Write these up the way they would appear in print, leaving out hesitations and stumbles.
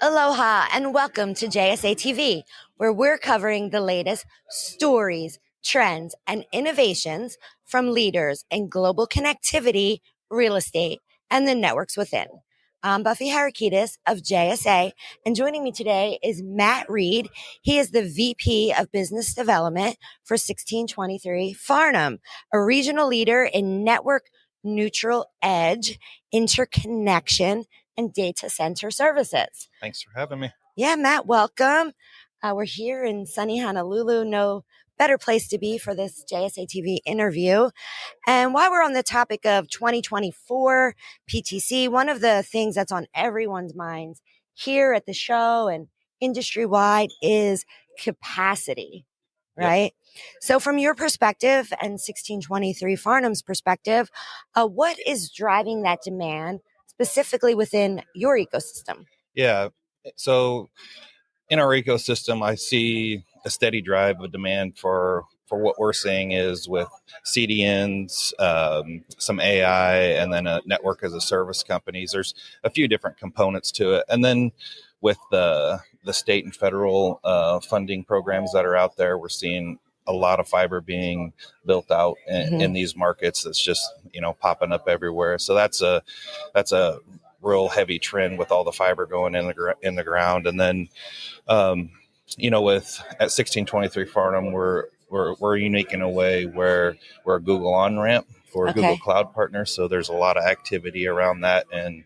Aloha and welcome to JSA TV, where we're covering the latest stories, trends, and innovations from leaders in global connectivity, real estate, and the networks within. I'm Buffy Harakitis of JSA, and joining me today is Matt Reed. He is the VP of Business Development for 1623 Farnam, a regional leader in network neutral edge, interconnection, and data center services. Thanks for having me. Yeah, Matt, welcome. We're here in sunny Honolulu. No better place to be for this JSA TV interview. And while we're on the topic of 2024 PTC, one of the things that's on everyone's minds here at the show and industry wide is capacity, right? Yep. So from your perspective and 1623 Farnam's perspective, what is driving that demand specifically within your ecosystem? Yeah. So in our ecosystem, I see a steady drive of demand for what we're seeing is with CDNs, some AI, and then a network as a service companies. There's a few different components to it. And then with the state and federal funding programs that are out there, we're seeing a lot of fiber being built out in these markets. That's just, popping up everywhere. So that's a real heavy trend with all the fiber going in the ground. And then, with at 1623 Farnam, we're unique in a way where we're a Google on-ramp for Google Cloud partners. So there's a lot of activity around that, and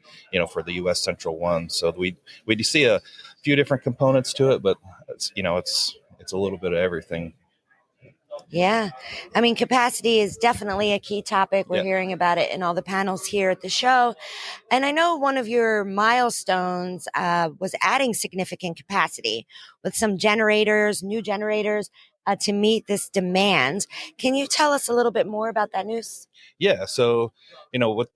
for the U.S. Central One. So we see a few different components to it, but it's a little bit of everything. Yeah. I mean, capacity is definitely a key topic. We're hearing about it in all the panels here at the show. And I know one of your milestones was adding significant capacity with some new generators to meet this demand. Can you tell us a little bit more about that news? Yeah. So, with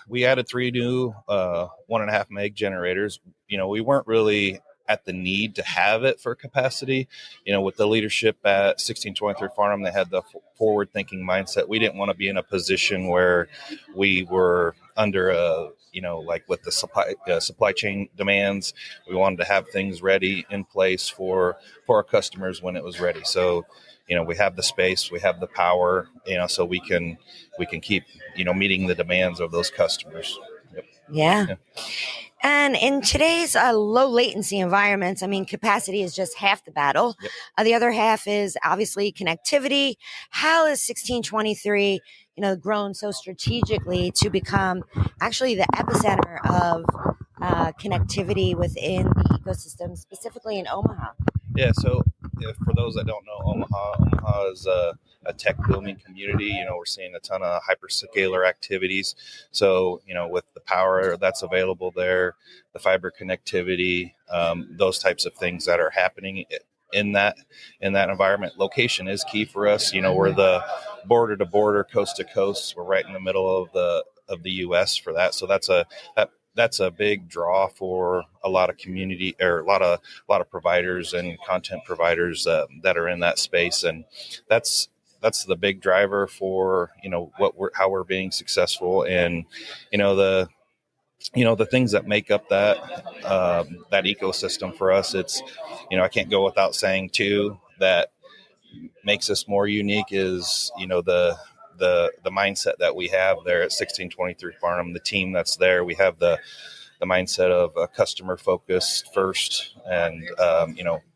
we added 3 new 1.5 meg generators. We weren't really at the need to have it for capacity. With the leadership at 1623 Farnam, they had the forward thinking mindset. We didn't want to be in a position where we were under like with the supply chain demands. We wanted to have things ready in place for our customers when it was ready. So, we have the space, we have the power, so we can keep, meeting the demands of those customers. Yep. Yeah. And in today's low latency environments, I mean, capacity is just half the battle. Yep. The other half is obviously connectivity. How is 1623, grown so strategically to become actually the epicenter of connectivity within the ecosystem, specifically in Omaha? Yeah. So for those that don't know, Omaha is a tech booming community. We're seeing a ton of hyperscaler activities. So, with the power that's available there, the fiber connectivity, those types of things that are happening in that environment. Location is key for us. We're the border to border, coast to coast. We're right in the middle of the U.S. for that. So that's a big draw for a lot of community or a lot of providers and content providers that are in that space, and that's the big driver for how we're being successful. And the things that make up that ecosystem for us, it's I can't go without saying too that makes us more unique is the mindset that we have there at 1623 Farnam, the team that's there. We have the mindset of a customer focused first, and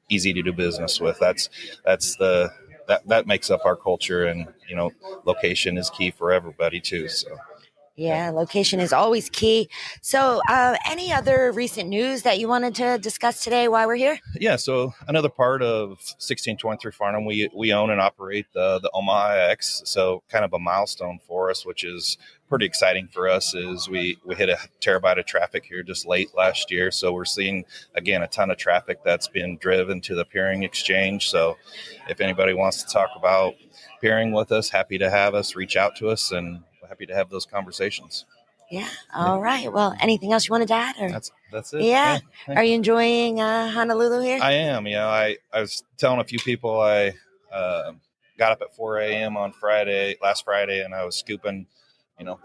easy to do business with. That makes up our culture, and location is key for everybody too. So. Yeah, location is always key. So any other recent news that you wanted to discuss today while we're here? Yeah, so another part of 1623 Farnam, we own and operate the Omaha IX. So kind of a milestone for us, which is pretty exciting for us, is we hit a terabyte of traffic here just late last year. So we're seeing, again, a ton of traffic that's been driven to the peering exchange. So if anybody wants to talk about peering with us, happy to have us, reach out to us, and happy to have those conversations. Yeah. All right. Well, anything else you wanted to add? Or? That's it. Yeah. Are you enjoying Honolulu here? I am. I was telling a few people I got up at 4 a.m. on last Friday, and I was scooping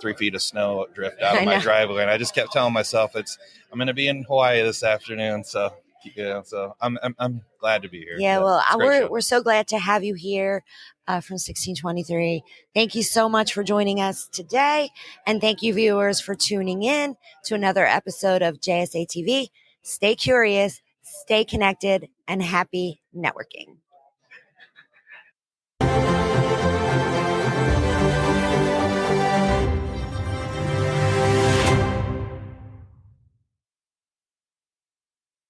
3 feet of snow drift out I of my know. driveway. And I just kept telling myself I'm going to be in Hawaii this afternoon. So, so I'm glad to be here. Yeah, well, it's a great show. we're so glad to have you here from 1623. Thank you so much for joining us today. And thank you, viewers, for tuning in to another episode of JSA TV. Stay curious, stay connected, and happy networking.